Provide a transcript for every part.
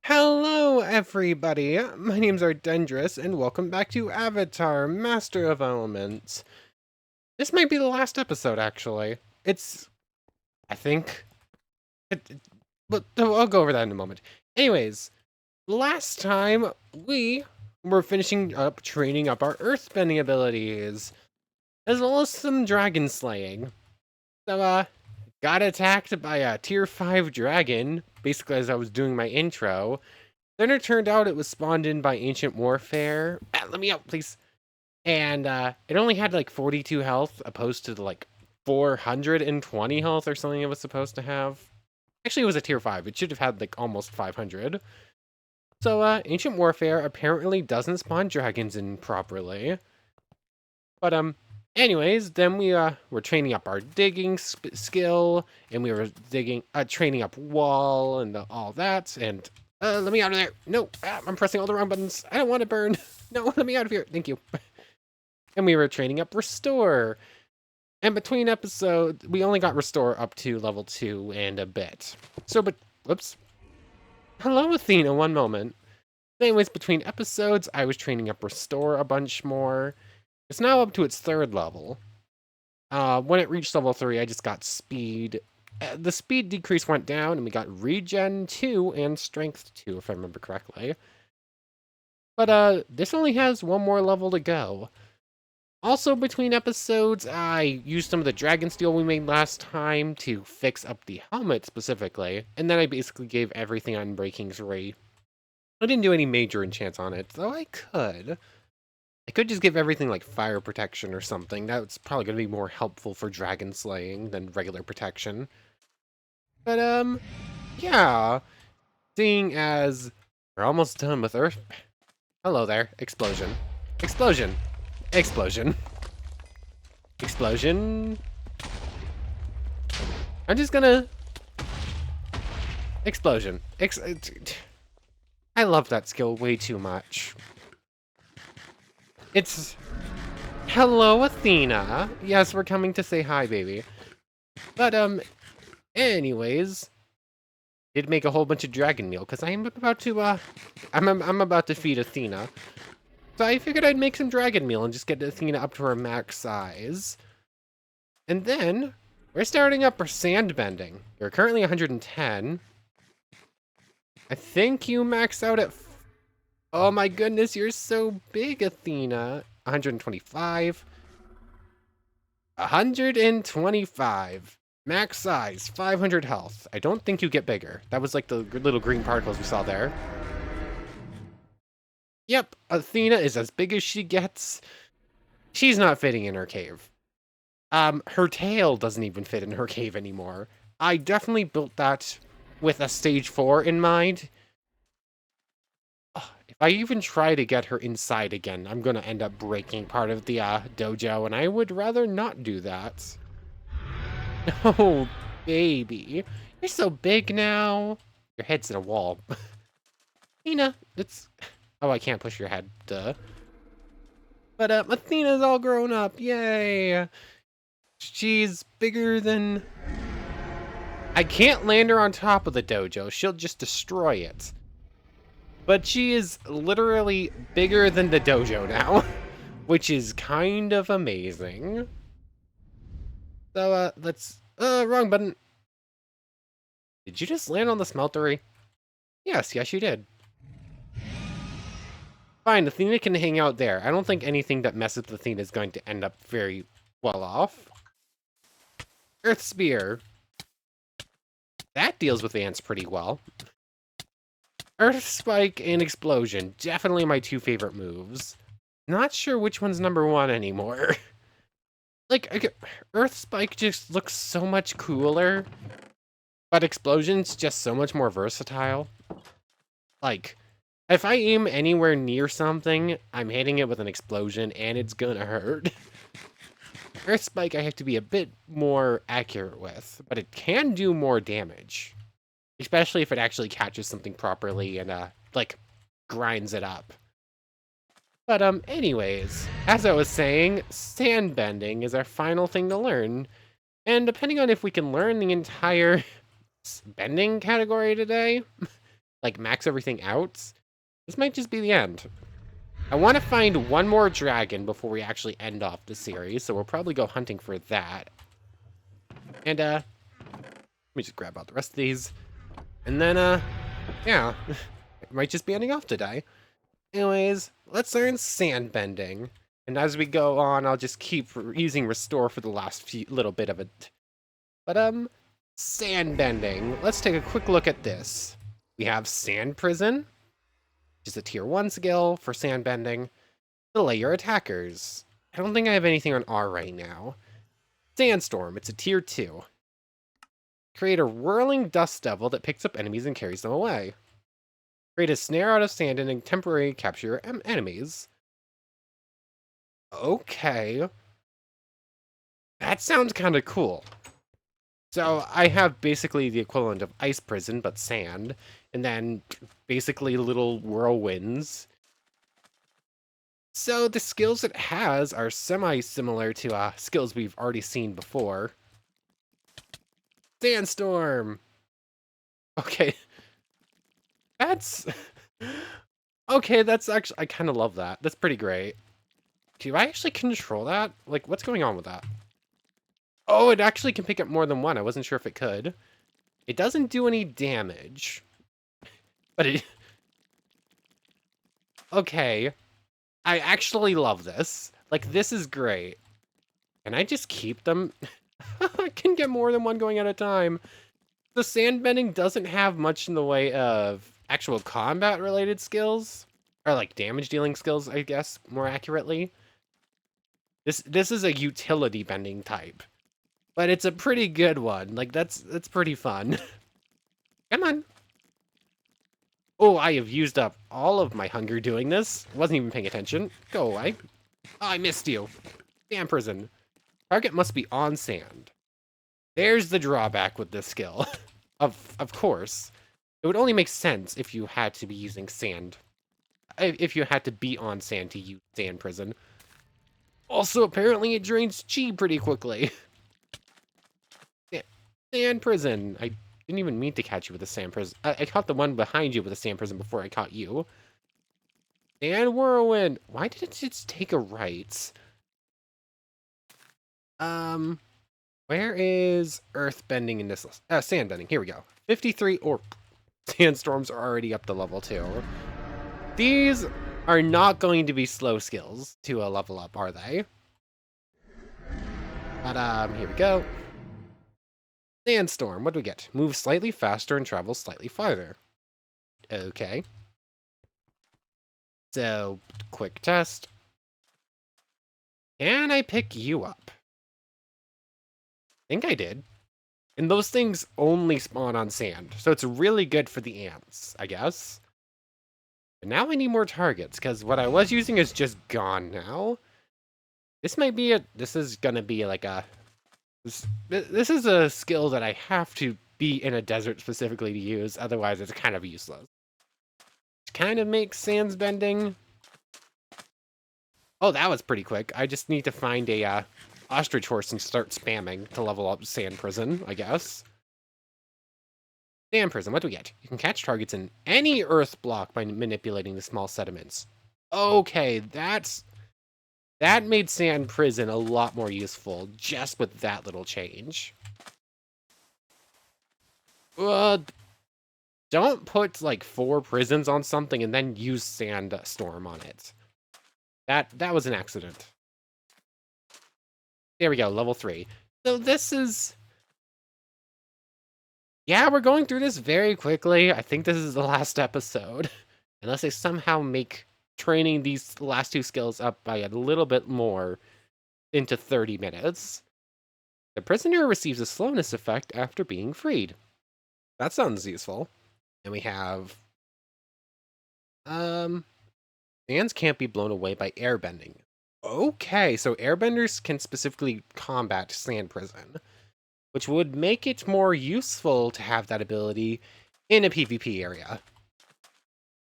Hello, everybody! My name's Ardendris, and welcome back to Avatar, Master of Elements. This might be the last episode, actually. I think... but I'll go over that in a moment. Anyways, last time, we were finishing up training up our earthbending abilities, as well as some dragon slaying. So, got attacked by a tier 5 dragon, basically as I was doing my intro. Then it turned out it was spawned in by ancient warfare. Let me out, please. And it only had like 42 health, opposed to the, like 420 health or something it was supposed to have. Actually, it was a tier 5. It should have had like almost 500. So ancient warfare apparently doesn't spawn dragons in properly. But anyways, then we were training up our digging skill, and we were training up wall and all that, and let me out of there. No, I'm pressing all the wrong buttons. I don't want to burn. No, let me out of here. Thank you. And we were training up restore. And between episodes, we only got restore up to level 2 and a bit. Whoops. Hello, Athena, one moment. Anyways, between episodes, I was training up restore a bunch more. It's now up to its 3rd level. When it reached level 3, I just got speed. The speed decrease went down, and we got regen 2 and strength 2, if I remember correctly. But this only has one more level to go. Also, between episodes, I used some of the dragon steel we made last time to fix up the helmet specifically, and then I basically gave everything on Breaking 3. I didn't do any major enchants on it, though I could. I could just give everything like fire protection or something. That's probably going to be more helpful for dragon slaying than regular protection. But yeah. Seeing as we're almost done with Earth. Hello there. Explosion. Explosion. Explosion. Explosion. I'm just gonna... Explosion. I love that skill way too much. It's... Hello, Athena. Yes, we're coming to say hi, baby. But, anyways... Did make a whole bunch of dragon meal, because I'm about to, I'm about to feed Athena. So I figured I'd make some dragon meal and just get Athena up to her max size. And then, we're starting up our sand bending. We're currently 110. I think you max out at... Oh my goodness, you're so big, Athena. 125. 125. Max size, 500 health. I don't think you get bigger. That was like the little green particles we saw there. Yep, Athena is as big as she gets. She's not fitting in her cave. Her tail doesn't even fit in her cave anymore. I definitely built that with a stage 4 in mind. If I even try to get her inside again, I'm gonna end up breaking part of the dojo, and I would rather not do that. Oh, baby. You're so big now. Your head's in a wall. Athena, it's... Oh, I can't push your head, duh. But, Athena's all grown up, yay! She's bigger than... I can't land her on top of the dojo, she'll just destroy it. But she is literally bigger than the dojo now, which is kind of amazing. So, let's... wrong button. Did you just land on the smeltery? Yes, you did. Fine, Athena can hang out there. I don't think anything that messes with Athena is going to end up very well off. Earth Spear. That deals with ants pretty well. Earth Spike and Explosion. Definitely my 2 favorite moves. Not sure which one's number 1 anymore. Like, Earth Spike just looks so much cooler, but Explosion's just so much more versatile. Like, if I aim anywhere near something, I'm hitting it with an explosion, and it's gonna hurt. Earth Spike I have to be a bit more accurate with, but it can do more damage. Especially if it actually catches something properly and, like, grinds it up. But, anyways, as I was saying, sand bending is our final thing to learn. And depending on if we can learn the entire bending category today, like max everything out, this might just be the end. I want to find one more dragon before we actually end off the series, so we'll probably go hunting for that. And, let me just grab out the rest of these. And then, yeah, it might just be ending off today. Anyways, let's learn sand bending. And as we go on, I'll just keep using restore for the last little bit of it. But, sand bending. Let's take a quick look at this. We have Sand Prison, which is a tier 1 skill for sand bending. Delay your attackers. I don't think I have anything on R right now. Sandstorm, it's a tier 2. Create a whirling dust devil that picks up enemies and carries them away. Create a snare out of sand and temporarily capture enemies. Okay. That sounds kind of cool. So I have basically the equivalent of Ice Prison, but sand. And then basically little whirlwinds. So the skills it has are semi-similar to skills we've already seen before. Sandstorm! Okay. That's... Okay, that's actually... I kind of love that. That's pretty great. Do I actually control that? Like, what's going on with that? Oh, it actually can pick up more than one. I wasn't sure if it could. It doesn't do any damage. But it... Okay. I actually love this. Like, this is great. Can I just keep them? I can get more than one going at a time. The sandbending doesn't have much in the way of actual combat-related skills. Or, like, damage-dealing skills, I guess, more accurately. This is a utility bending type. But it's a pretty good one. Like, that's pretty fun. Come on. Oh, I have used up all of my hunger doing this. Wasn't even paying attention. Go away. Oh, I missed you. Damn prison. Target must be on sand. There's the drawback with this skill. Of course. It would only make sense if you had to be using sand. If you had to be on sand to use sand prison. Also, apparently it drains chi pretty quickly. Sand prison. I didn't even mean to catch you with a sand prison. I caught the one behind you with a sand prison before I caught you. And whirlwind. Why did it just take a right? Where is earth bending in this list? Sand bending. Here we go. 53 or sandstorms are already up to level 2. These are not going to be slow skills to a level up, are they? But here we go. Sandstorm, what do we get? Move slightly faster and travel slightly farther. Okay. So, quick test. Can I pick you up? I think I did. And those things only spawn on sand, so it's really good for the ants, I guess. But now I need more targets, because what I was using is just gone now. This might be this is gonna be like a... This is a skill that I have to be in a desert specifically to use, otherwise it's kind of useless. Which kind of makes sands bending. Oh, that was pretty quick. I just need to find a ostrich horse and start spamming to level up sand prison, I guess. Sand prison, what do we get? You can catch targets in any earth block by manipulating the small sediments. Okay, that made sand prison a lot more useful just with that little change. Don't put like 4 prisons on something and then use sandstorm on it. That was an accident. There we go, level 3. So this is... Yeah, we're going through this very quickly. I think this is the last episode. Unless they somehow make training these last 2 skills up by a little bit more into 30 minutes. The prisoner receives a slowness effect after being freed. That sounds useful. And we have... Sands can't be blown away by airbending. Okay, so airbenders can specifically combat sand prison, which would make it more useful to have that ability in a PvP area.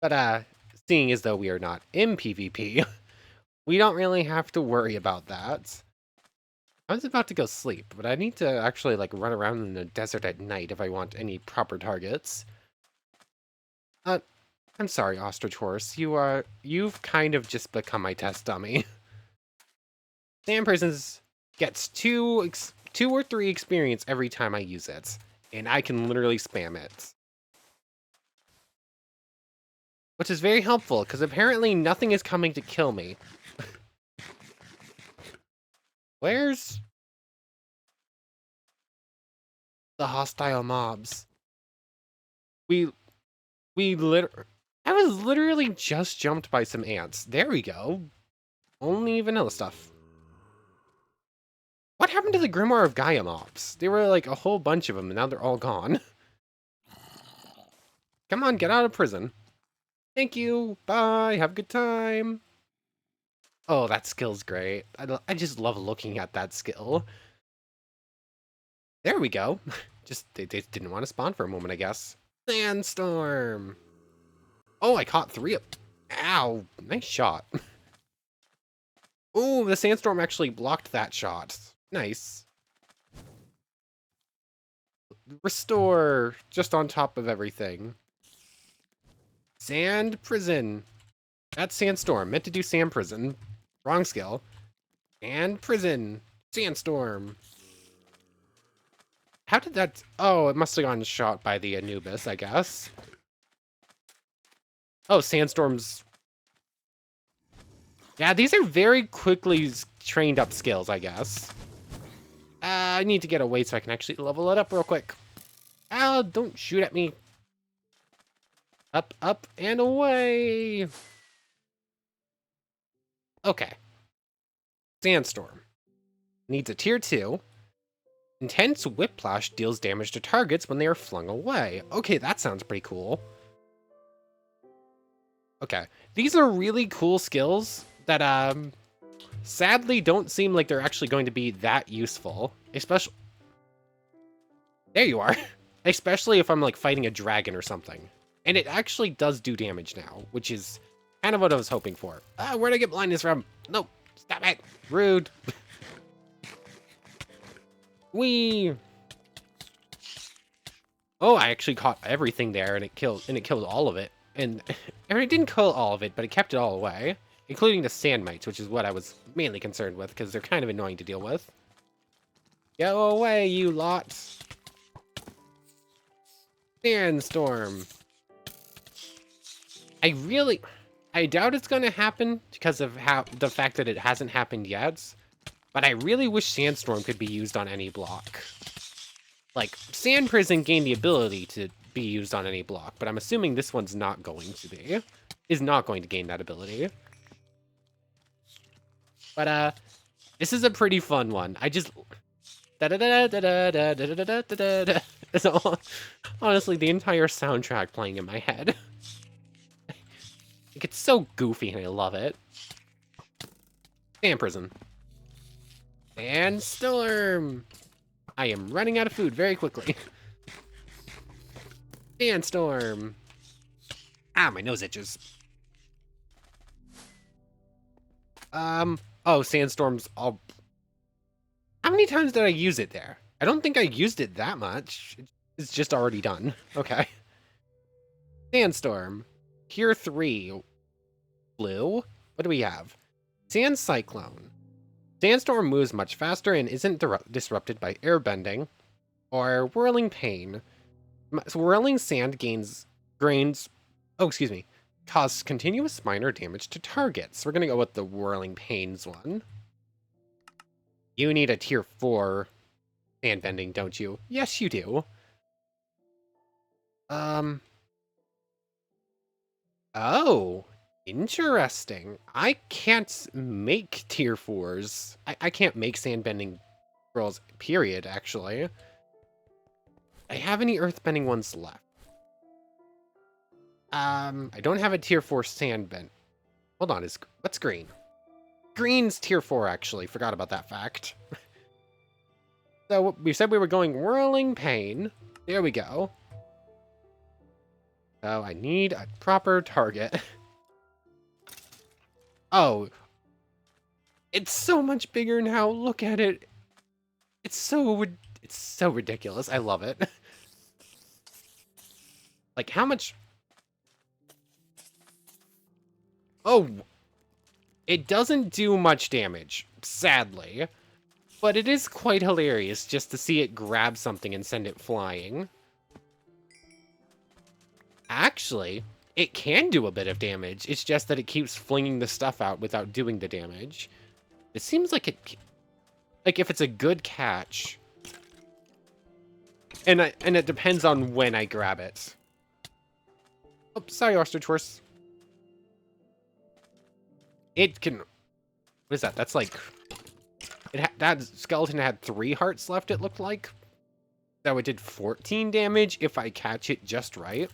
But, seeing as though we are not in PvP, we don't really have to worry about that. I was about to go sleep, but I need to actually, like, run around in the desert at night if I want any proper targets. Uh, I'm sorry, Ostrich Horse. You've kind of just become my test dummy. Sand Prisons gets two or three experience every time I use it, and I can literally spam it. Which is very helpful, because apparently nothing is coming to kill me. Where's the hostile mobs? I was literally just jumped by some ants. There we go. Only vanilla stuff. What happened to the Grimoire of Gaia mobs? There were like a whole bunch of them, and now they're all gone. Come on, get out of prison. Thank you. Bye. Have a good time. Oh, that skill's great. I just love looking at that skill. There we go. They didn't want to spawn for a moment, I guess. Sandstorm. Oh, I caught 3 of... Ow. Nice shot. Oh, the sandstorm actually blocked that shot. Nice. Restore. Just on top of everything. Sand prison. That's sandstorm. Meant to do sand prison. Wrong skill. And prison. Sandstorm. How did that... Oh, it must have gotten shot by the Anubis, I guess. Oh, sandstorms. Yeah, these are very quickly trained up skills, I guess. I need to get away so I can actually level it up real quick. Ow, don't shoot at me. Up, up, and away. Okay. Sandstorm. Needs a tier 2. Intense whiplash deals damage to targets when they are flung away. Okay, that sounds pretty cool. Okay. These are really cool skills that, sadly don't seem like they're actually going to be that useful. Especially... There you are. Especially if I'm, like, fighting a dragon or something. And it actually does do damage now, which is kind of what I was hoping for. Where'd I get blindness from? Nope. Stop it. Rude. Whee! Oh, I actually caught everything there, and it killed all of it. And it didn't kill all of it, but it kept it all away, including the sand mites, which is what I was mainly concerned with, because they're kind of annoying to deal with. Go away, you lot! Sandstorm. I doubt it's going to happen because of the fact that it hasn't happened yet. But I really wish Sandstorm could be used on any block. Like, Sand Prison gained the ability to be used on any block, but I'm assuming this one's not going to be. Is not going to gain that ability. But, this is a pretty fun one. I just... So, honestly, the entire soundtrack playing in my head. It gets so goofy and I love it. Sand Prison. Sandstorm! I am running out of food very quickly. Sandstorm! Ah, my nose itches. Oh, Sandstorm's all... How many times did I use it there? I don't think I used it that much. It's just already done. Okay. Sandstorm. Tier 3. Blue? What do we have? Sand Cyclone. Sandstorm moves much faster and isn't disrupted by airbending or whirling pain. So whirling sand cause continuous minor damage to targets. We're gonna go with the whirling pains one. You need a tier 4 sand bending, don't you? Yes, you do. Oh, interesting. I can't make tier 4s. I can't make sandbending scrolls, period, actually. I have any earthbending ones left? I don't have a tier 4 sandbend. Hold on, what's green? Green's tier 4, actually. Forgot about that fact. So, we said we were going whirling pain. There we go. So, I need a proper target. Oh. It's so much bigger now. Look at it. It's so ridiculous. I love it. Like, how much... Oh, it doesn't do much damage, sadly. But it is quite hilarious just to see it grab something and send it flying. Actually, it can do a bit of damage. It's just that it keeps flinging the stuff out without doing the damage. It seems like it... Like, if it's a good catch... And it depends on when I grab it. Oh, sorry, ostrich horse. It can... What is that? That's like... That skeleton had 3 hearts left, it looked like. So it did 14 damage if I catch it just right.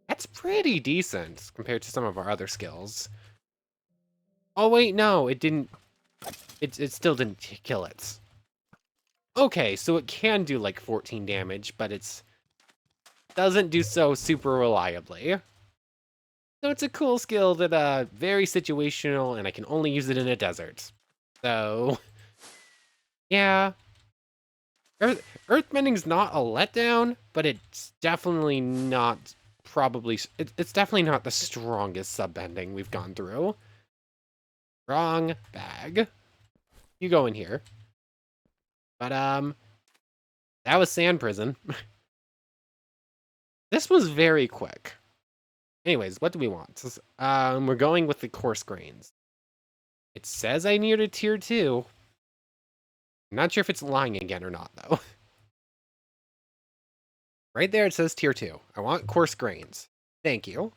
That's pretty decent compared to some of our other skills. Oh, wait, no, it didn't... It still didn't kill it. Okay, so it can do like 14 damage, but it's... doesn't do so super reliably. So it's a cool skill that, very situational, and I can only use it in a desert. So... yeah. Earthbending's not a letdown, but it's definitely not probably... It's definitely not the strongest subbending we've gone through. Wrong bag. You go in here. But, that was Sand Prison. This was very quick. Anyways, what do we want? We're going with the coarse grains. It says I need a tier 2. I'm not sure if it's lying again or not, though. Right there it says tier 2. I want coarse grains. Thank you.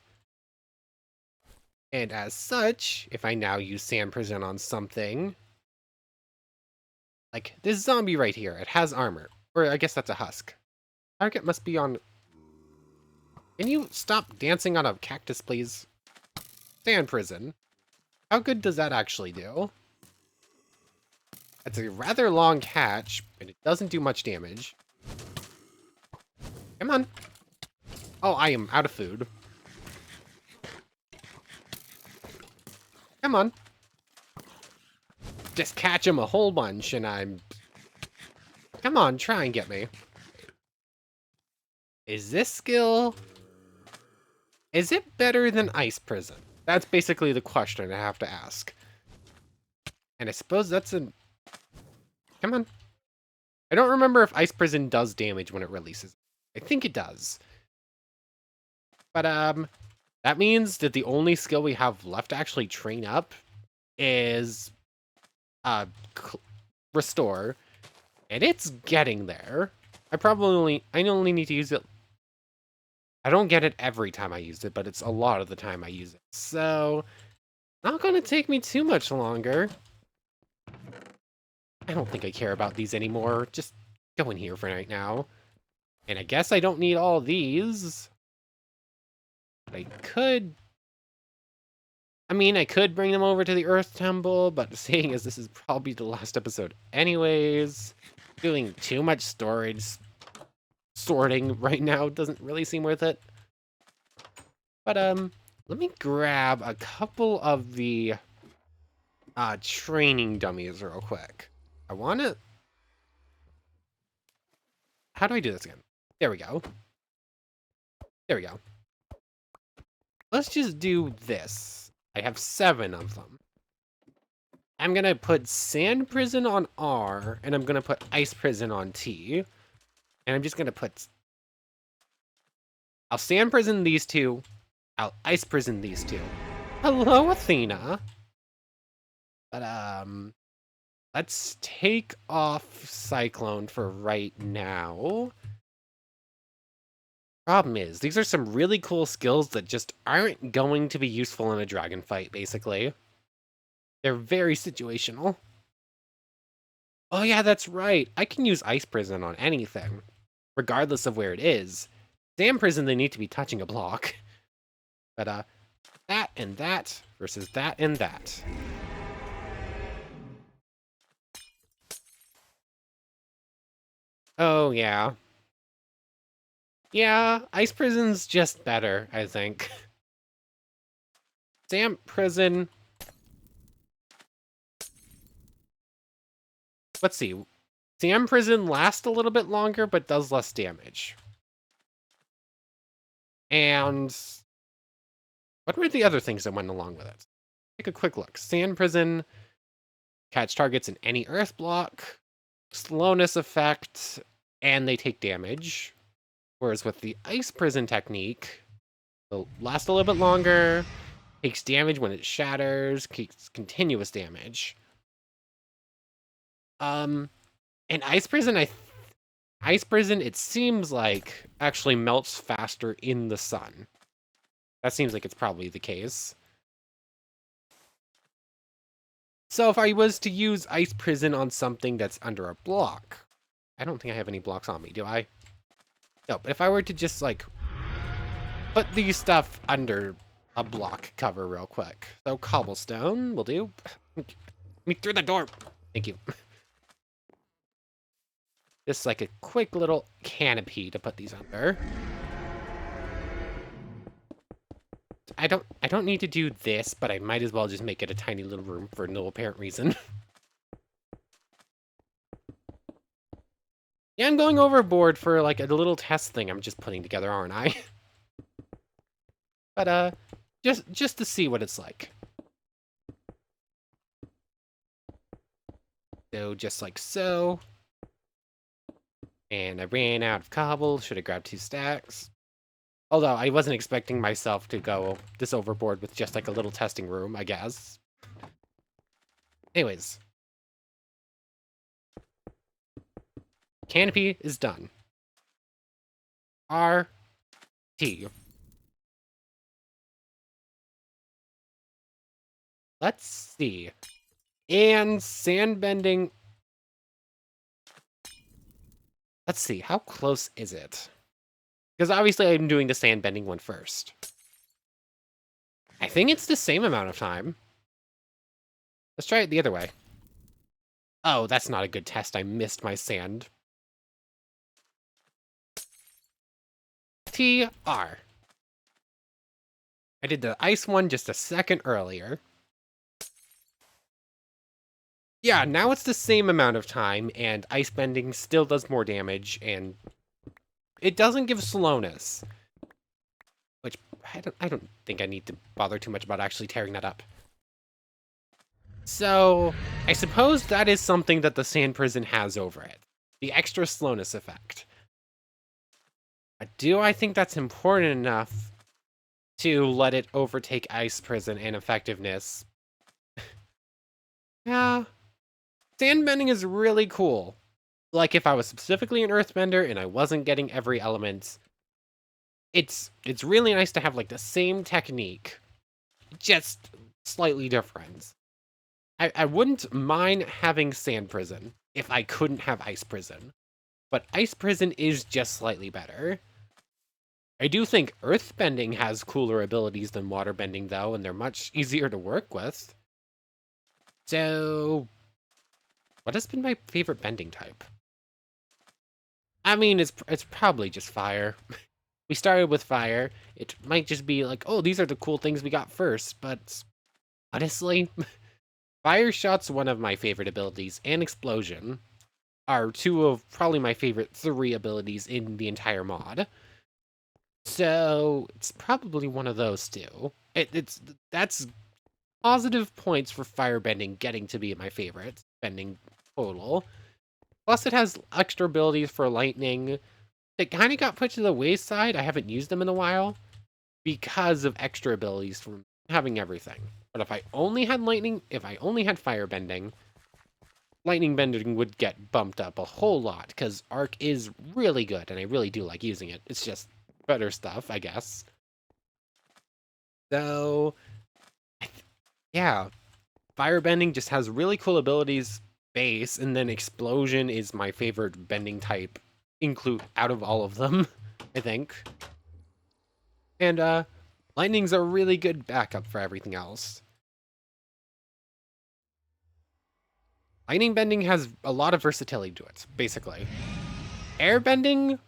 And as such, if I now use Sand Prison on something... like, this zombie right here, it has armor. Or I guess that's a husk. Target must be on... Can you stop dancing on a cactus, please? Sand Prison. How good does that actually do? It's a rather long catch, and it doesn't do much damage. Come on. Oh, I am out of food. Come on. Just catch him a whole bunch, and I'm... Come on, try and get me. Is this skill... Is it better than Ice Prison? That's basically the question I have to ask. And I suppose that's a... Come on. I don't remember if Ice Prison does damage when it releases. I think it does. But, that means that the only skill we have left to actually train up is, Restore. And it's getting there. I only need to use it... I don't get it every time I use it, but it's a lot of the time I use it. So, not gonna take me too much longer. I don't think I care about these anymore. Just go in here for right now. And I guess I don't need all these. But I could... I mean, I could bring them over to the Earth Temple, but seeing as this is probably the last episode anyways, doing too much storage sorting right now doesn't really seem worth it. But, let me grab a couple of the training dummies real quick. I want to... How do I do this again? There we go. There we go. Let's just do this. I have 7 of them. I'm going to put Sand Prison on R, and I'm going to put Ice Prison on T. And I'm just going to put... I'll Sand Prison these 2. I'll Ice Prison these 2. Hello, Athena! But, let's take off Cyclone for right now. Problem is, these are some really cool skills that just aren't going to be useful in a dragon fight, basically. They're very situational. Oh yeah, that's right. I can use Ice Prison on anything, regardless of where it is. Sand Prison, they need to be touching a block. But, that and that versus that and that. Oh, yeah. Yeah, Ice Prison's just better, I think. Sand Prison... Let's see. Sand Prison lasts a little bit longer, but does less damage. And... What were the other things that went along with it? Take a quick look. Sand prison, catch targets in any earth block, slowness effect, and they take damage. Whereas with the ice prison technique, it'll last a little bit longer, takes damage when it shatters, takes continuous damage. And ice prison, it seems like actually melts faster in the sun. That seems like it's probably the case. So if I was to use ice prison on something that's under a block, I don't think I have any blocks on me, do I? No, but if I were to just like put these stuff under a block cover real quick. So cobblestone will do. Me through the door. Thank you. Just like a quick little canopy to put these under. I don't need to do this, but I might as well just make it a tiny little room for no apparent reason. Yeah, I'm going overboard for like a little test thing I'm just putting together, aren't I? But just to see what it's like. So just like so. And I ran out of cobble, should have grabbed 2 stacks. Although I wasn't expecting myself to go this overboard with just like a little testing room, I guess. Anyways. Canopy is done. RT. Let's see. And sandbending. Let's see, how close is it? Because obviously I'm doing the sandbending one first. I think it's the same amount of time. Let's try it the other way. Oh, that's not a good test. I missed my sand. TR. I did the ice one just a second earlier. Yeah, now it's the same amount of time, and ice bending still does more damage, and it doesn't give slowness. Which, I don't think I need to bother too much about actually tearing that up. So, I suppose that is something that the sand prison has over it. The extra slowness effect. But do I think that's important enough to let it overtake ice prison and effectiveness? Yeah. Sandbending is really cool. Like, if I was specifically an earthbender and I wasn't getting every element, it's really nice to have, like, the same technique, just slightly different. I wouldn't mind having sand prison if I couldn't have ice prison, but ice prison is just slightly better. I do think earthbending has cooler abilities than waterbending, though, and they're much easier to work with. So, what has been my favorite bending type? I mean, it's probably just fire. We started with fire. It might just be like, oh, these are the cool things we got first, but honestly, fire shot's one of my favorite abilities, and explosion are 2 of probably my favorite 3 abilities in the entire mod. So it's probably one of those 2. That's positive points for firebending getting to be my favorite bending total. Plus, it has extra abilities for lightning. It kind of got put to the wayside. I haven't used them in a while because of extra abilities from having everything. But if I only had lightning, if I only had firebending, lightning bending would get bumped up a whole lot because arc is really good and I really do like using it. It's just better stuff, I guess. So, yeah, firebending just has really cool abilities base, and then explosion is my favorite bending type out of all of them, I think. And lightning's a really good backup for everything else. Lightning bending has a lot of versatility to it, basically. Airbending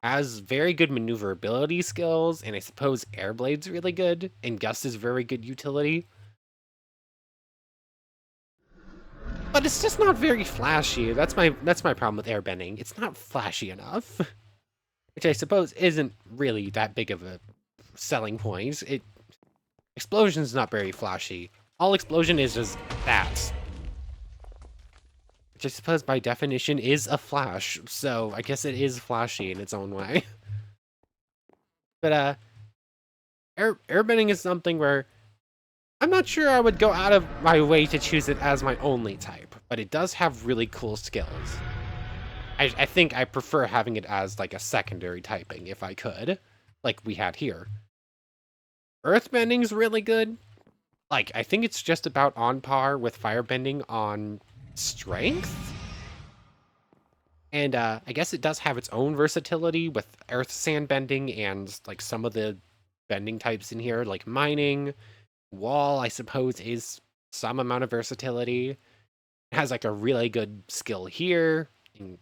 has very good maneuverability skills, and I suppose Airblade's really good, and Gust is very good utility. But it's just not very flashy. That's my problem with airbending. It's not flashy enough. Which I suppose isn't really that big of a selling point. Explosion's not very flashy. All explosion is just that. Which I suppose by definition is a flash, so I guess it is flashy in its own way. But airbending is something where I'm not sure I would go out of my way to choose it as my only type, but it does have really cool skills. I think I prefer having it as like a secondary typing if I could, like we had here. Earthbending's really good. Like, I think it's just about on par with firebending on strength. And I guess it does have its own versatility with earth sand bending and like some of the bending types in here, like mining. Wall, I suppose, is some amount of versatility. It has like a really good skill here. And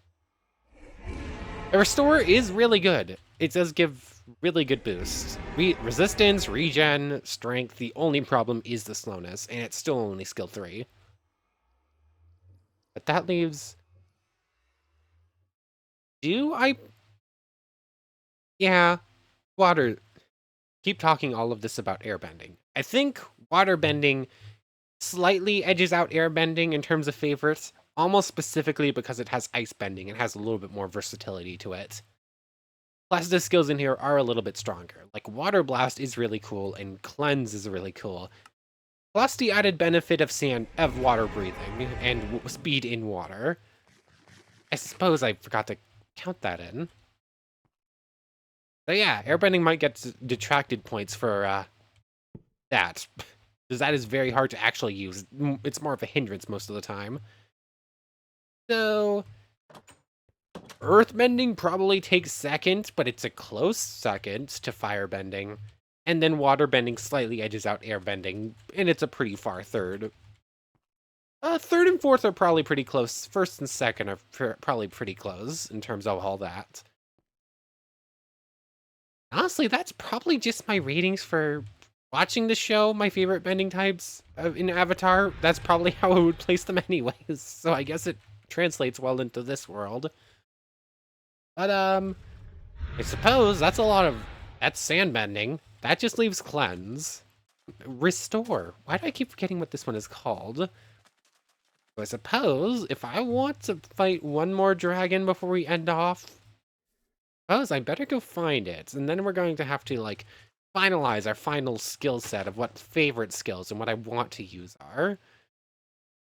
the Restore is really good. It does give really good boosts. Resistance, regen, strength. The only problem is the slowness, and it's still only skill 3. But that leaves... Yeah, water. Keep talking all of this about airbending. I think waterbending slightly edges out airbending in terms of favorites, almost specifically because it has ice bending and has a little bit more versatility to it. Plus, the skills in here are a little bit stronger. Like, Water Blast is really cool, and Cleanse is really cool. Plus the added benefit of water breathing and speed in water. I suppose I forgot to count that in. So yeah, airbending might get detracted points for that. Because that is very hard to actually use. It's more of a hindrance most of the time. So... Earthbending probably takes second, but it's a close second to firebending. And then waterbending slightly edges out airbending, and it's a pretty far third. Third and fourth are probably pretty close. First and second are probably pretty close in terms of all that. Honestly, that's probably just my ratings for watching the show, my favorite bending types in Avatar. That's probably how I would place them anyways, so I guess it translates well into this world. But, I suppose that's that's sand bending. That just leaves Cleanse. Restore. Why do I keep forgetting what this one is called? So I suppose if I want to fight one more dragon before we end off, I better go find it. And then we're going to have to, like, finalize our final skill set of what favorite skills and what I want to use are.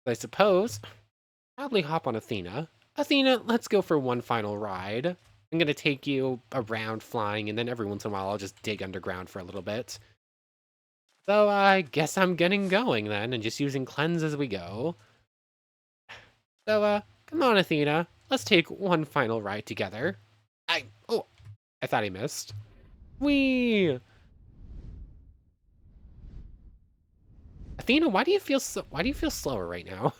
So I suppose, probably hop on Athena. Athena, let's go for one final ride. I'm going to take you around flying, and then every once in a while I'll just dig underground for a little bit. So I guess I'm getting going then, and just using Cleanse as we go. So, come on, Athena. Let's take one final ride together. Oh, I thought I missed. Whee! Athena, why do you feel slower right now?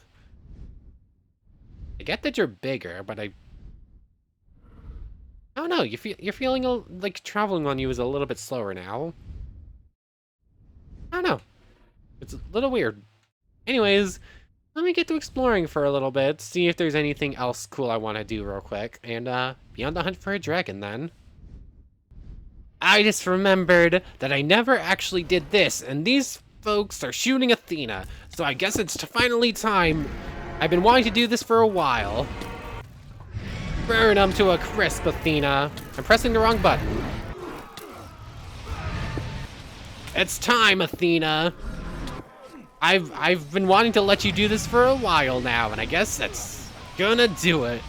I get that you're bigger, but I don't know. You're feeling like traveling on you is a little bit slower now. I don't know. It's a little weird. Anyways, let me get to exploring for a little bit, see if there's anything else cool I want to do real quick, and be on the hunt for a dragon then. I just remembered that I never actually did this, and these folks are shooting Athena, so I guess it's finally time. I've been wanting to do this for a while. Burn them to a crisp, Athena. I'm pressing the wrong button. It's time, Athena. I've been wanting to let you do this for a while now, and I guess that's gonna do it.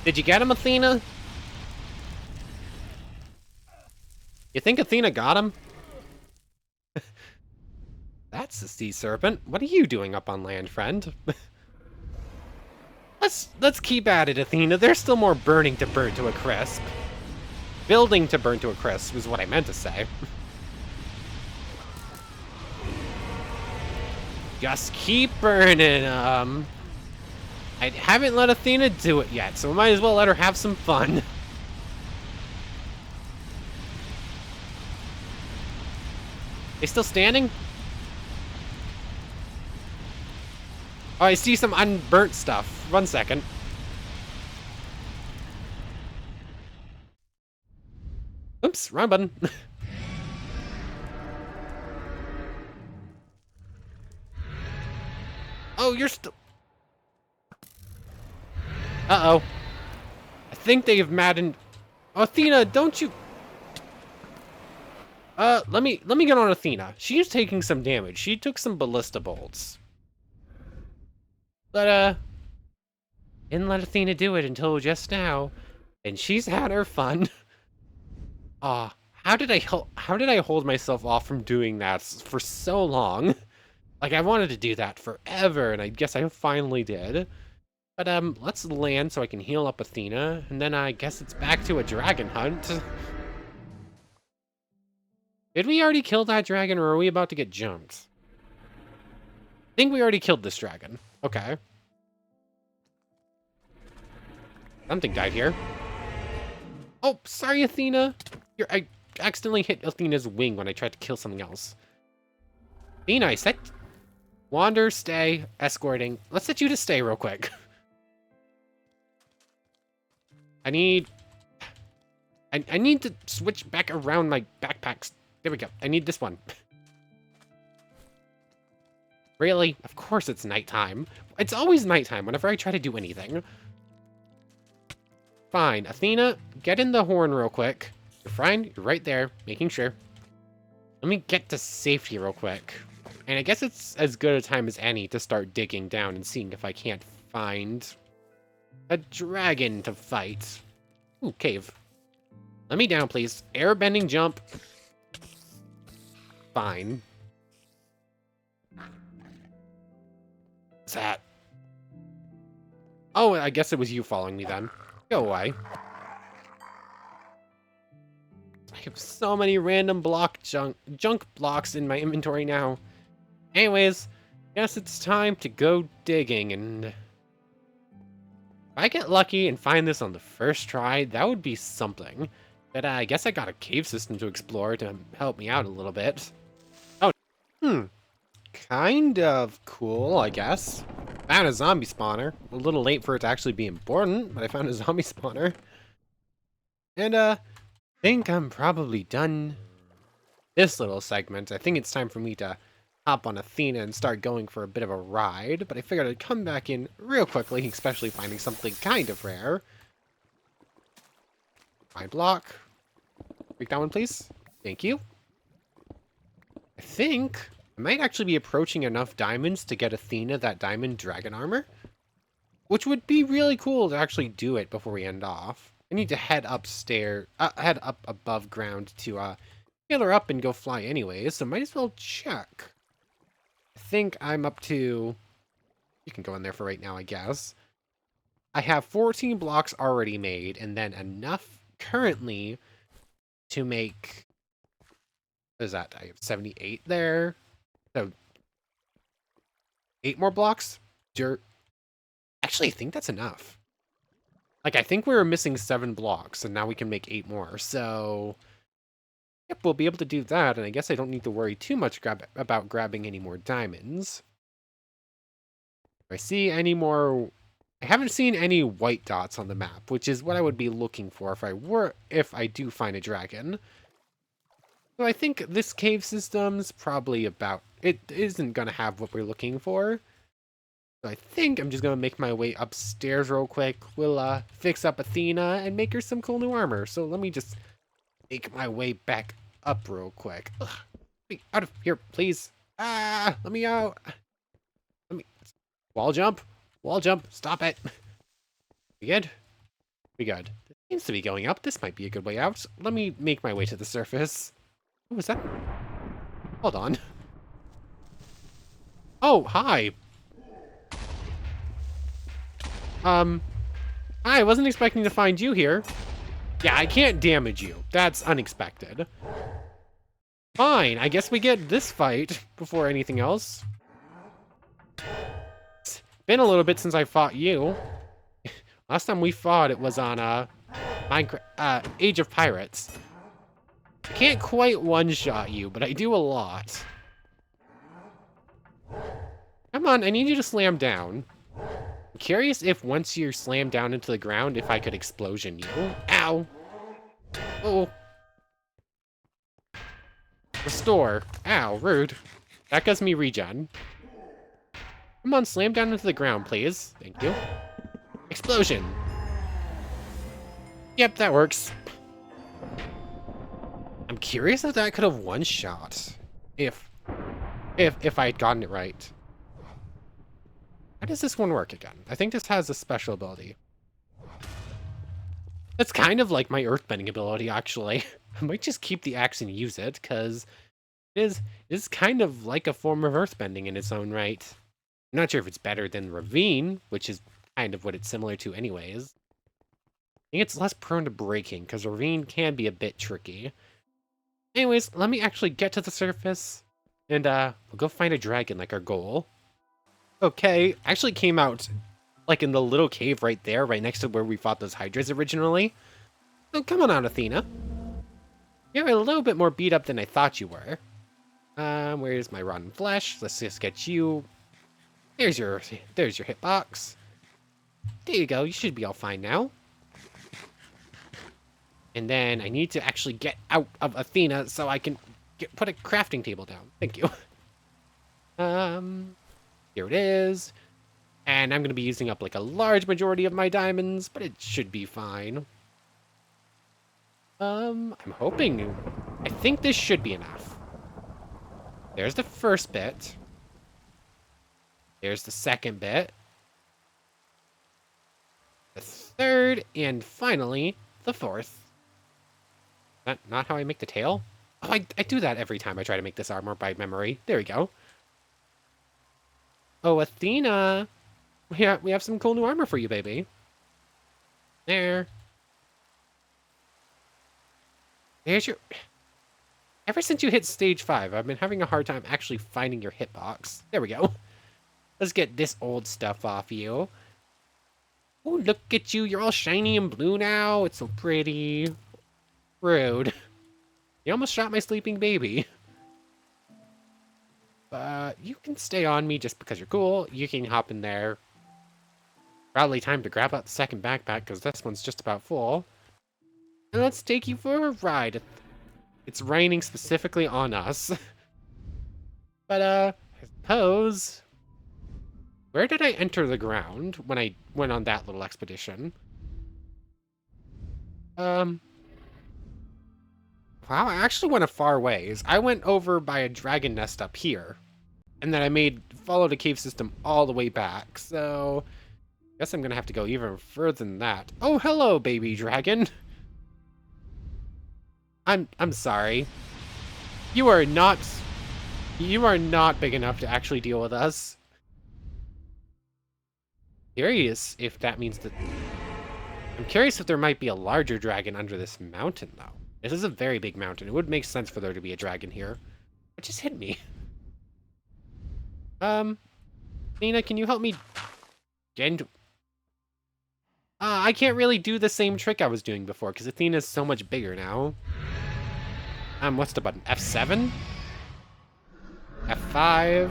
Did you get him, Athena? You think Athena got him? That's the sea serpent. What are you doing up on land, friend? Let's keep at it, Athena. There's still more burning to burn to a crisp. Building to burn to a crisp was what I meant to say. Just keep burning, I haven't let Athena do it yet, so we might as well let her have some fun. They still standing? Oh, I see some unburnt stuff. 1 second. Oops, wrong button. Oh, you're still... Uh-oh. I think they've maddened... Oh, Athena, don't you... let me get on Athena. She's taking some damage. She took some ballista bolts. But, didn't let Athena do it until just now. And she's had her fun. Aw, how did I hold myself off from doing that for so long? Like, I wanted to do that forever, and I guess I finally did. But, let's land so I can heal up Athena, and then I guess it's back to a dragon hunt. Did we already kill that dragon, or are we about to get jumped? I think we already killed this dragon. Okay. Something died here. Oh, sorry, Athena. I accidentally hit Athena's wing when I tried to kill something else. Be nice. Set... Wander, stay, escorting. Let's set you to stay real quick. I need to switch back around my backpacks. There we go. I need this one. Really? Of course it's nighttime. It's always nighttime whenever I try to do anything. Fine. Athena, get in the horn real quick. You're fine. You're right there. Making sure. Let me get to safety real quick. And I guess it's as good a time as any to start digging down and seeing if I can't find a dragon to fight. Ooh, cave. Let me down, please. Airbending jump. Fine. What's that? Oh, I guess it was you following me then. Go away. I have so many random junk blocks in my inventory now. Anyways, guess it's time to go digging, and if I get lucky and find this on the first try, that would be something. But I guess I got a cave system to explore to help me out a little bit. Oh, kind of cool, I guess. Found a zombie spawner. A little late for it to actually be important, but I found a zombie spawner. And, think I'm probably done this little segment. I think it's time for me to hop on Athena and start going for a bit of a ride, but I figured I'd come back in real quickly, especially finding something kind of rare. My block. Break that one, please. Thank you. I think I might actually be approaching enough diamonds to get Athena that diamond dragon armor, which would be really cool to actually do it before we end off. I need to head upstairs, head up above ground to heal her up and go fly anyways, so might as well check. I think I'm up to... You can go in there for right now, I guess. I have 14 blocks already made, and then enough currently to make... What is that? I have 78 there. So, 8 more blocks? Actually, I think that's enough. Like, I think we were missing 7 blocks, and now we can make 8 more, so... Yep, we'll be able to do that, and I guess I don't need to worry too much about grabbing any more diamonds. If I see any more... I haven't seen any white dots on the map, which is what I would be looking for if I do find a dragon. So I think this cave system's probably about... It isn't going to have what we're looking for. So I think I'm just going to make my way upstairs real quick. We'll fix up Athena and make her some cool new armor. So let me just make my way back up real quick. Ugh. Get me out of here, please. Ah, let me out. Let me... Wall jump. Wall jump. Stop it. We good? We good. It seems to be going up. This might be a good way out. Let me make my way to the surface. What was that? Hold on. Oh, hi. I wasn't expecting to find you here. Yeah, I can't damage you. That's unexpected. Fine, I guess we get this fight before anything else. It's been a little bit since I fought you. Last time we fought, it was on, Minecraft, Age of Pirates. I can't quite one-shot you, but I do a lot. Come on, I need you to slam down. I'm curious if once you're slammed down into the ground, if I could explosion you. Ow! Oh. Restore. Ow, rude. That gives me regen. Come on, slam down into the ground, please. Thank you. Explosion. Yep, that works. I'm curious if that could have one-shot. If I had gotten it right. How does this one work again? I think this has a special ability. That's kind of like my earthbending ability, actually. I might just keep the axe and use it, because it is kind of like a form of earthbending in its own right. I'm not sure if it's better than Ravine, which is kind of what it's similar to anyways. I think it's less prone to breaking, because Ravine can be a bit tricky. Anyways, let me actually get to the surface, and we'll go find a dragon like our goal. Okay, actually came out like in the little cave right there, right next to where we fought those hydras originally. So come on out, Athena. You're a little bit more beat up than I thought you were. Where's my rotten flesh? Let's just get you. There's your hitbox. There you go, you should be all fine now. And then I need to actually get out of Athena so I can put a crafting table down. Thank you. Here it is. And I'm going to be using up like a large majority of my diamonds, but it should be fine. I'm hoping. I think this should be enough. There's the first bit. There's the second bit. The third, and finally, the fourth. That's not how I make the tail? Oh, I do that every time I try to make this armor by memory. There we go. Oh, Athena. We have some cool new armor for you, baby. There. There's your... Ever since you hit stage 5, I've been having a hard time actually finding your hitbox. There we go. Let's get this old stuff off you. Oh, look at you. You're all shiny and blue now. It's so pretty. Rude. You almost shot my sleeping baby. But you can stay on me just because you're cool. You can hop in there. Probably time to grab out the second backpack because this one's just about full. And let's take you for a ride. It's raining specifically on us. But, I suppose... Where did I enter the ground when I went on that little expedition? Wow, I actually went a far ways. I went over by a dragon nest up here. And then I followed a cave system all the way back, so... I guess I'm gonna have to go even further than that. Oh, hello, baby dragon! I'm sorry. You are not big enough to actually deal with us. Curious if that means that... I'm curious if there might be a larger dragon under this mountain, though. This is a very big mountain. It would make sense for there to be a dragon here. It just hit me. Nina, can you help me... I can't really do the same trick I was doing before, because Athena's so much bigger now. What's the button? F7? F5?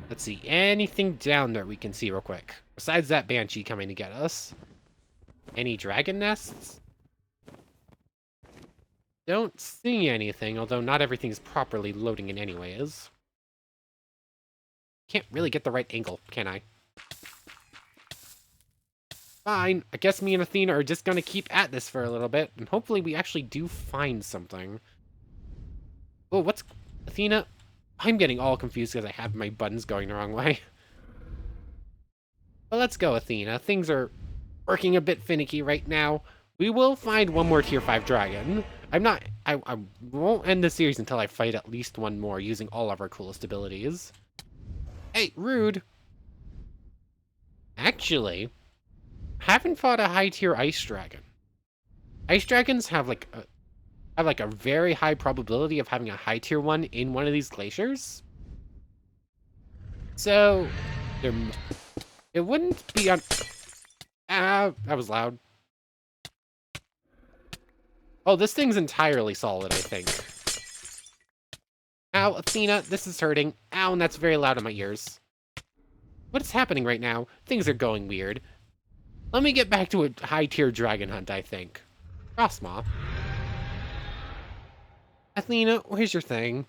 Let's see, anything down there we can see real quick. Besides that banshee coming to get us. Any dragon nests? Don't see anything, although not everything's properly loading in anyways. Can't really get the right angle, can I? Fine, I guess me and Athena are just gonna keep at this for a little bit, and hopefully we actually do find something. Oh, what's... Athena? I'm getting all confused because I have my buttons going the wrong way. But let's go, Athena. Things are working a bit finicky right now. We will find one more tier 5 dragon. I won't end the series until I fight at least one more using all of our coolest abilities. Hey, rude. Actually, haven't fought a high tier ice dragon. Ice dragons have like a very high probability of having a high tier one in one of these glaciers. So, it wouldn't be on... that was loud. Oh, this thing's entirely solid, I think. Ow, Athena, this is hurting. Ow, and that's very loud in my ears. What is happening right now? Things are going weird. Let me get back to a high tier dragon hunt, I think. Frostmaw. Athena, here's your thing.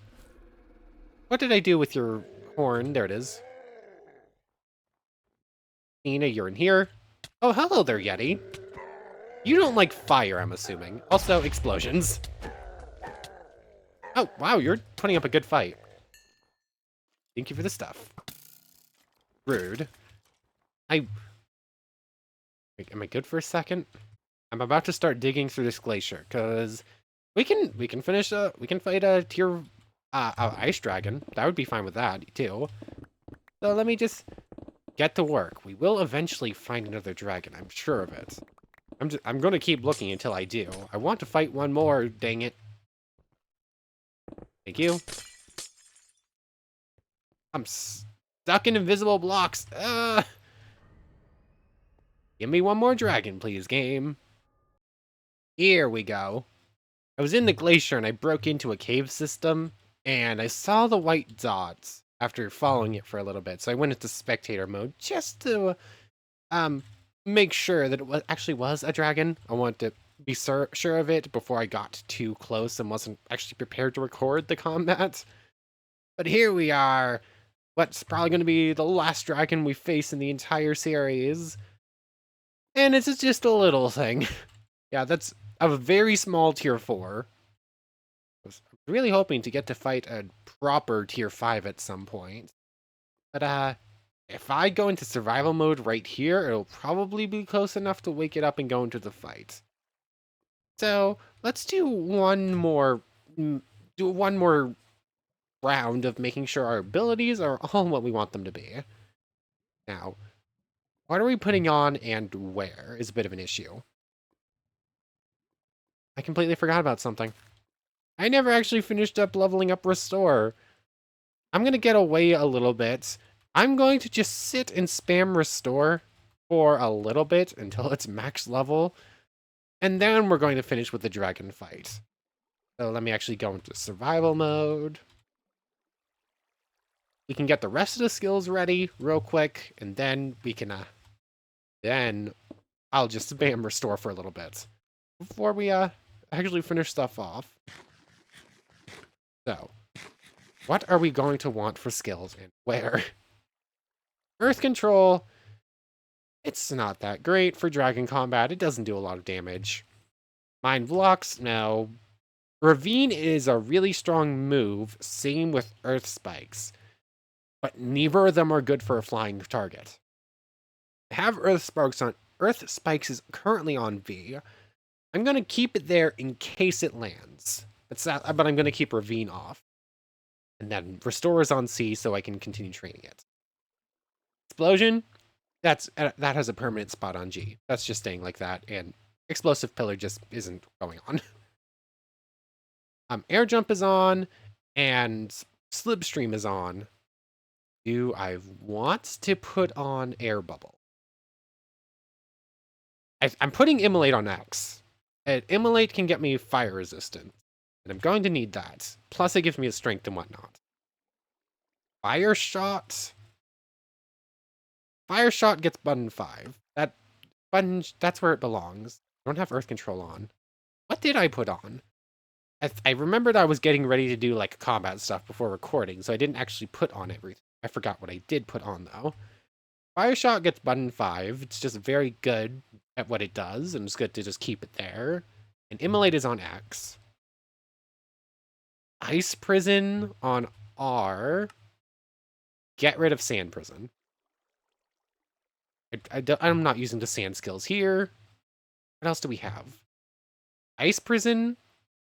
What did I do with your horn? There it is. Athena, you're in here. Oh, hello there, Yeti. You don't like fire, I'm assuming. Also, explosions. Oh, wow, you're putting up a good fight. Thank you for the stuff. Rude. Am I good for a second? I'm about to start digging through this glacier, because we can finish we can fight a tier ice dragon. That would be fine with that too. So let me just get to work. We will eventually find another dragon, I'm sure of it. I'm gonna keep looking until I do. I want to fight one more, dang it. Thank you. I'm stuck in invisible blocks. Give me one more dragon, please, game. Here we go. I was in the glacier and I broke into a cave system, and I saw the white dots after following it for a little bit. So I went into spectator mode just to make sure that it actually was a dragon. I wanted to be sure of it before I got too close and wasn't actually prepared to record the combat. But here we are. What's probably going to be the last dragon we face in the entire series. And it's just a little thing. Yeah, that's a very small tier 4. I was really hoping to get to fight a proper tier 5 at some point. But, if I go into survival mode right here, it'll probably be close enough to wake it up and go into the fight. So, let's do one more round of making sure our abilities are all what we want them to be. Now, what are we putting on and where is a bit of an issue. I completely forgot about something. I never actually finished up leveling up Restore. I'm going to get away a little bit. I'm going to just sit and spam Restore for a little bit until it's max level. And then we're going to finish with the dragon fight. So let me actually go into survival mode. We can get the rest of the skills ready real quick. And then we can, then I'll just spam Restore for a little bit before we, actually finish stuff off. So, what are we going to want for skills and where? Earth Control, it's not that great for dragon combat. It doesn't do a lot of damage. Mind Blocks, no. Ravine is a really strong move, same with Earth Spikes. But neither of them are good for a flying target. I have Earth Spikes is currently on V. I'm going to keep it there in case it lands. But I'm going to keep Ravine off. And then Restore is on C so I can continue training it. Explosion, that has a permanent spot on G. That's just staying like that. And Explosive Pillar just isn't going on. Air Jump is on. And Slipstream is on. Do I want to put on Air Bubble? I'm putting Immolate on X. And Immolate can get me fire resistant. And I'm going to need that. Plus it gives me a strength and whatnot. Fire Shot. Fire Shot gets button 5. That's where it belongs. I don't have Earth Control on. What did I put on? I remembered I was getting ready to do like combat stuff before recording, so I didn't actually put on everything. I forgot what I did put on though. Fire Shot gets button 5. It's just very good at what it does, and it's good to just keep it there. And Immolate is on X. Ice Prison on R. Get rid of Sand Prison. I'm not using the sand skills here. What else do we have? Ice Prison.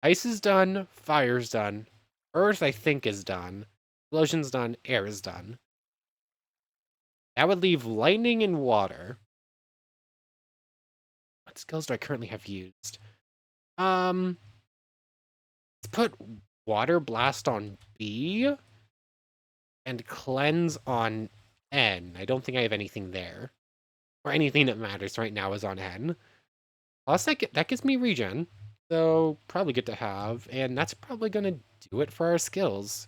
Ice is done. Fire's done. Earth, I think, is done. Explosion's done. Air is done. That would leave lightning and water. What skills do I currently have used? Let's put Water Blast on B. And Cleanse on N. I don't think I have anything there. Or anything that matters right now is on N. Plus, that gives me regen. So, probably good to have. And that's probably going to do it for our skills.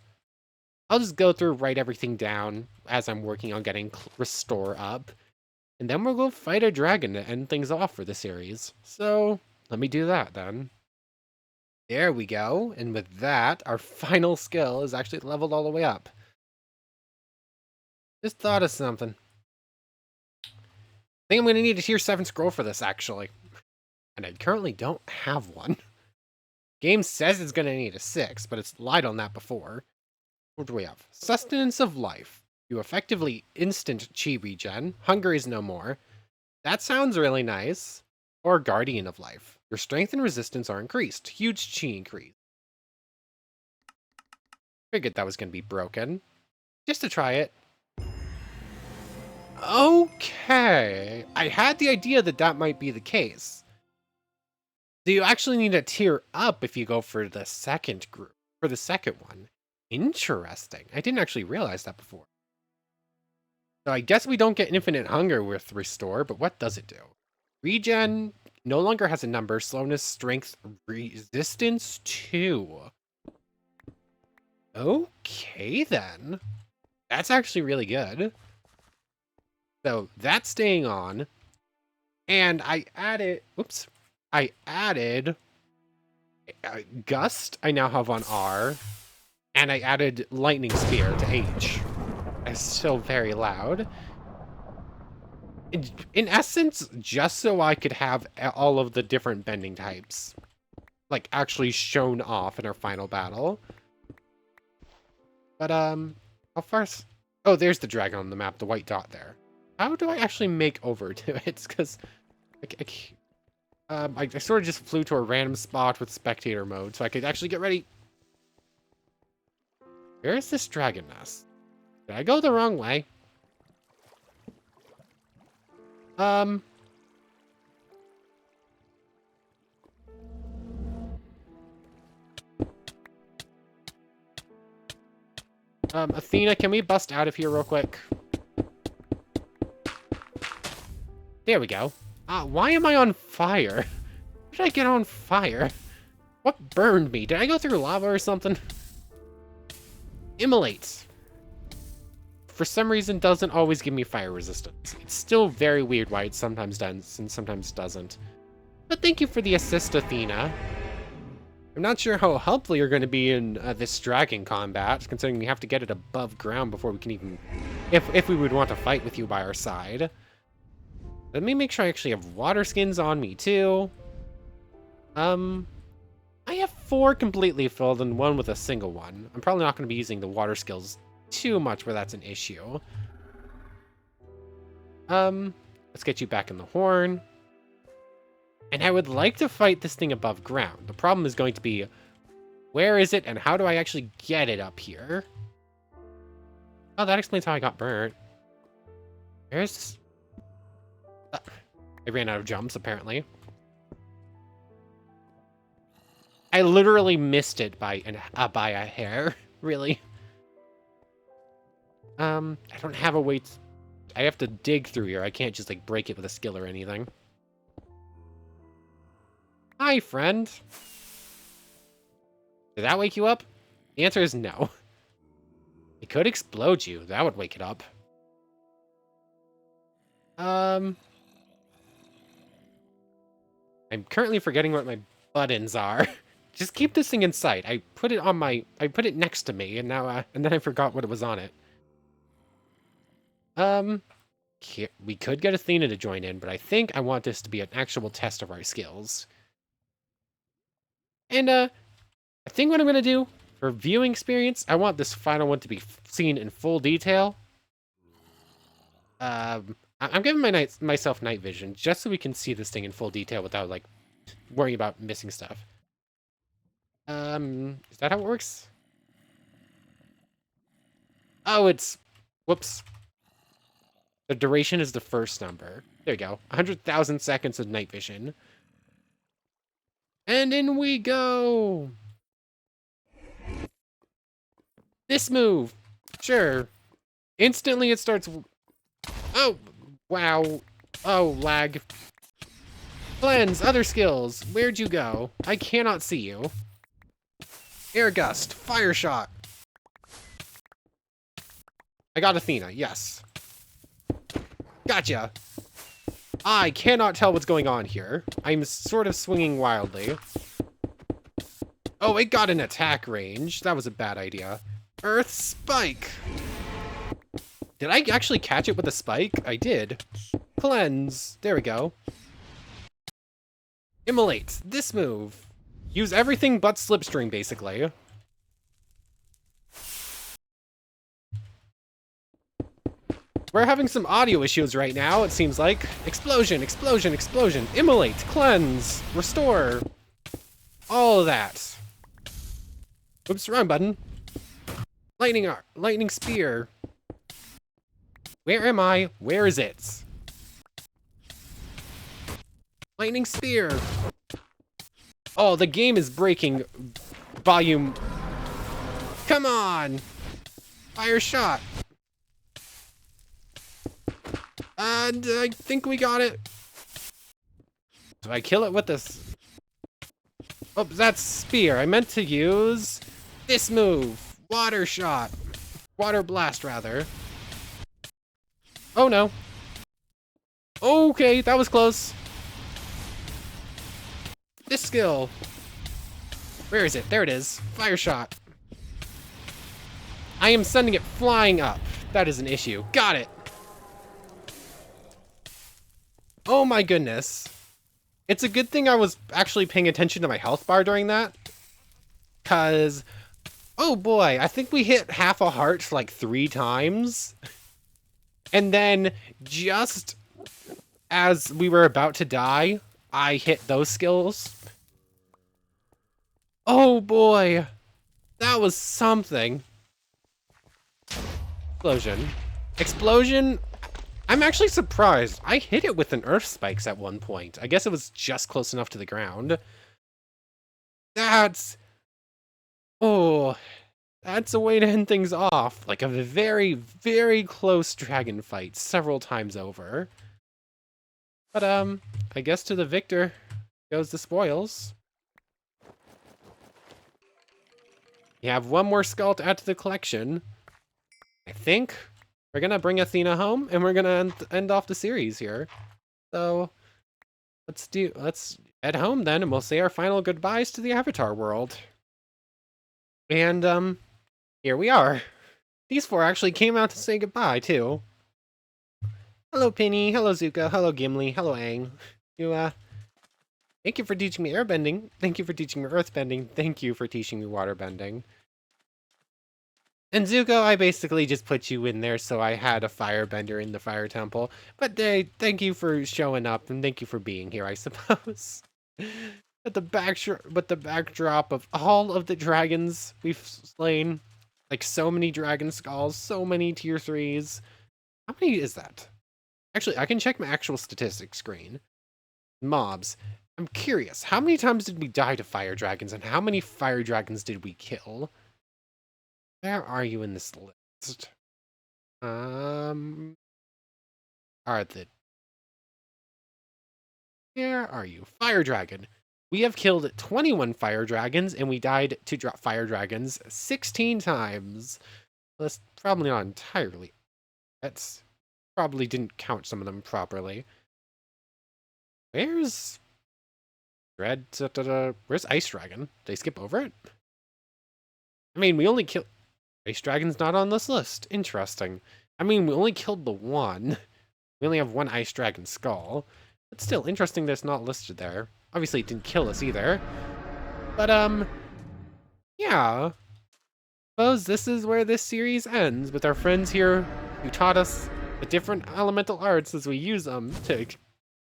I'll just go through, write everything down as I'm working on getting Restore up. And then we'll go fight a dragon to end things off for the series. So, let me do that then. There we go. And with that, our final skill is actually leveled all the way up. Just thought of something. I think I'm going to need a tier 7 scroll for this, actually. And I currently don't have one. Game says it's going to need a 6, but it's lied on that before. What do we have? Sustenance of Life. You effectively instant chi regen. Hunger is no more. That sounds really nice. Or Guardian of Life. Your strength and resistance are increased. Huge chi increase. Figured that was going to be broken. Just to try it. Okay. I had the idea that that might be the case. So you actually need a tier up if you go for the second group. For the second one. Interesting. I didn't actually realize that before. So I guess we don't get infinite hunger with Restore, but what does it do? Regen no longer has a number. Slowness, strength, resistance 2. Okay, then. That's actually really good. So that's staying on. And I added... Oops. I added... Gust, I now have on R. And I added Lightning Spear to H. It's still very loud. In essence, just so I could have all of the different bending types, like, actually shown off in our final battle. But, how far... Oh, there's the dragon on the map, the white dot there. How do I actually make over to it? Because I sort of just flew to a random spot with spectator mode, so I could actually get ready. Where is this dragon nest? Did I go the wrong way? Athena, can we bust out of here real quick? There we go. Why am I on fire? How did I get on fire? What burned me? Did I go through lava or something? Immolates. For some reason, doesn't always give me fire resistance. It's still very weird why it sometimes does and sometimes doesn't. But thank you for the assist, Athena. I'm not sure how helpful you're going to be in this dragon combat, considering we have to get it above ground before we can even... If we would want to fight with you by our side. Let me make sure I actually have water skins on me, too. I have 4 completely filled and 1 with a single one. I'm probably not going to be using the water skills too much where that's an issue. Let's get you back in the horn. And I would like to fight this thing above ground. The problem is going to be, where is it and how do I actually get it up here? Oh, that explains how I got burnt. Where's... I ran out of jumps, apparently. I literally missed it by a hair, really. I don't have a way to... I have to dig through here. I can't just, like, break it with a skill or anything. Hi, friend. Did that wake you up? The answer is no. It could explode you. That would wake it up. I'm currently forgetting what my buttons are. Just keep this thing in sight. I put it next to me, and now, and then I forgot what it was on it. We could get Athena to join in, but I think I want this to be an actual test of our skills. And, I think what I'm gonna do, for viewing experience, I want this final one to be seen in full detail. I'm giving myself night vision, just so we can see this thing in full detail without, like, worrying about missing stuff. Is that how it works? Oh, it's... Whoops. The duration is the first number. There you go. 100,000 seconds of night vision. And in we go! This move! Sure. Instantly it starts... Oh! Wow. Oh, lag. Cleanse, other skills. Where'd you go? I cannot see you. Air gust, fire shot. I got Athena, yes. Gotcha. I cannot tell what's going on here. I'm sort of swinging wildly. Oh, it got an attack range. That was a bad idea. Earth Spike. Did I actually catch it with a spike? I did. Cleanse. There we go. Immolate. This move. Use everything but Slipstream, basically. We're having some audio issues right now, it seems like. Explosion, explosion, explosion. Immolate, cleanse, restore. All of that. Oops, wrong button. Lightning arc, lightning spear. Where am I? Where is it? Lightning spear. Oh, the game is breaking volume. Come on. Fire shot. And I think we got it. Do I kill it with this? Oh, that's spear. I meant to use this move. Water shot. Water blast, rather. Oh, no. Okay, that was close. This skill. Where is it? There it is. Fire shot. I am sending it flying up. That is an issue. Got it. Oh my goodness. It's a good thing I was actually paying attention to my health bar during that. Cause, oh boy, I think we hit half a heart like 3 times. And then just as we were about to die, I hit those skills. Oh boy, that was something. Explosion. Explosion. I'm actually surprised. I hit it with an earth spikes at one point. I guess it was just close enough to the ground. That's... Oh, that's a way to end things off. Like a very, very close dragon fight several times over. But, I guess to the victor goes the spoils. You have one more skull to add to the collection. I think we're gonna bring Athena home, and we're gonna end off the series here. So, let's head home then, and we'll say our final goodbyes to the Avatar world. And, here we are. These 4 actually came out to say goodbye, too. Hello, Penny. Hello, Zuko. Hello, Gimli. Hello, Aang. Thank you for teaching me airbending. Thank you for teaching me earthbending. Thank you for teaching me waterbending. And Zuko, I basically just put you in there so I had a firebender in the fire temple. But thank you for showing up, and thank you for being here, I suppose. But the backdrop of all of the dragons we've slain, like so many dragon skulls, so many tier 3s. How many is that? Actually, I can check my actual statistics screen. Mobs. I'm curious, how many times did we die to fire dragons, and how many fire dragons did we kill? Where are you in this list? Where are you? Fire dragon. We have killed 21 fire dragons, and we died to drop fire dragons 16 times. That's probably not entirely. That's probably didn't count some of them properly. Where's Dread? Where's Ice Dragon? Did they skip over it? I mean, we only killed... Ice Dragon's not on this list. Interesting. I mean, we only killed the one. We only have one Ice Dragon skull. But still, interesting that it's not listed there. Obviously, it didn't kill us either. But, yeah. Suppose this is where this series ends, with our friends here who taught us the different elemental arts as we use them to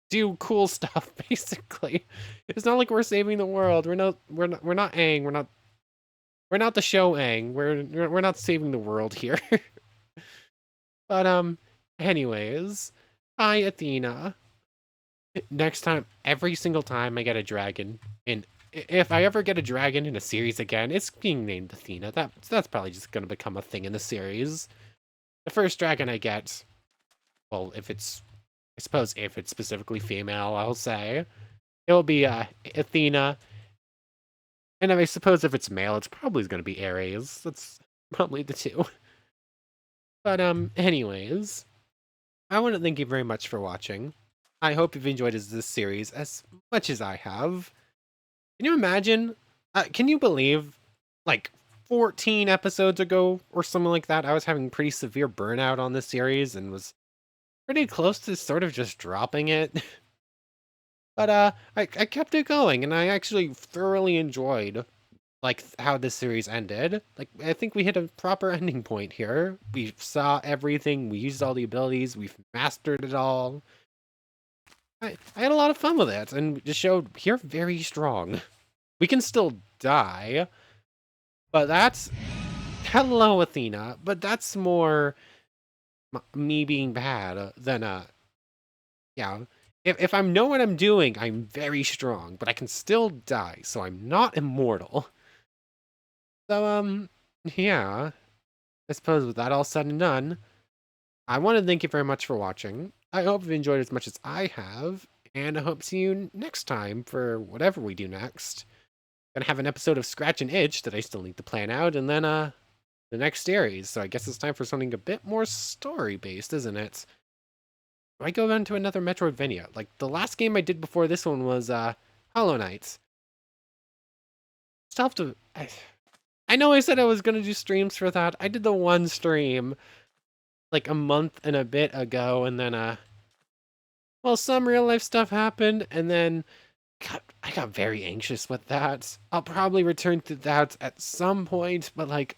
do cool stuff, basically. It's not like we're saving the world. We're not Aang. We're not the show Aang. We're not saving the world here. But anyways, hi Athena. Next time, every single time I get a dragon, and if I ever get a dragon in a series again, it's being named Athena. That's probably just gonna become a thing in the series. The first dragon I get, well, I suppose if it's specifically female, I'll say it'll be Athena. And I suppose if it's male, it's probably going to be Ares. That's probably the 2. But, anyways, I want to thank you very much for watching. I hope you've enjoyed this series as much as I have. Can you imagine Can you believe, like, 14 episodes ago or something like that, I was having pretty severe burnout on this series and was pretty close to sort of just dropping it. But I kept it going, and I actually thoroughly enjoyed like how this series ended. Like I think we hit a proper ending point here. We saw everything, we used all the abilities, we've mastered it all. I had a lot of fun with it, and just showed you're very strong. We can still die, but that's hello Athena. But that's more me being bad than yeah. If I know what I'm doing, I'm very strong, but I can still die, so I'm not immortal. So yeah. I suppose with that all said and done, I want to thank you very much for watching. I hope you've enjoyed as much as I have, and I hope to see you next time for whatever we do next. Gonna have an episode of Scratch and Itch that I still need to plan out, and then the next series. So I guess it's time for something a bit more story based, isn't it? Do I go on to another Metroidvania? Like the last game I did before this one was Hollow Knight. Still have to. I know I said I was gonna do streams for that. I did the one stream like a month and a bit ago, and then well, some real life stuff happened, and then I got very anxious with that. I'll probably return to that at some point, but like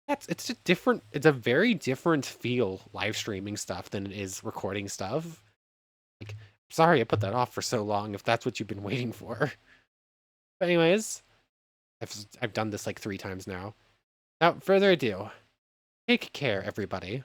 it's a different, it's a very different feel live streaming stuff than it is recording stuff. Like, sorry I put that off for so long if that's what you've been waiting for. But anyways, I've done this like 3 times now. Without further ado, take care, everybody.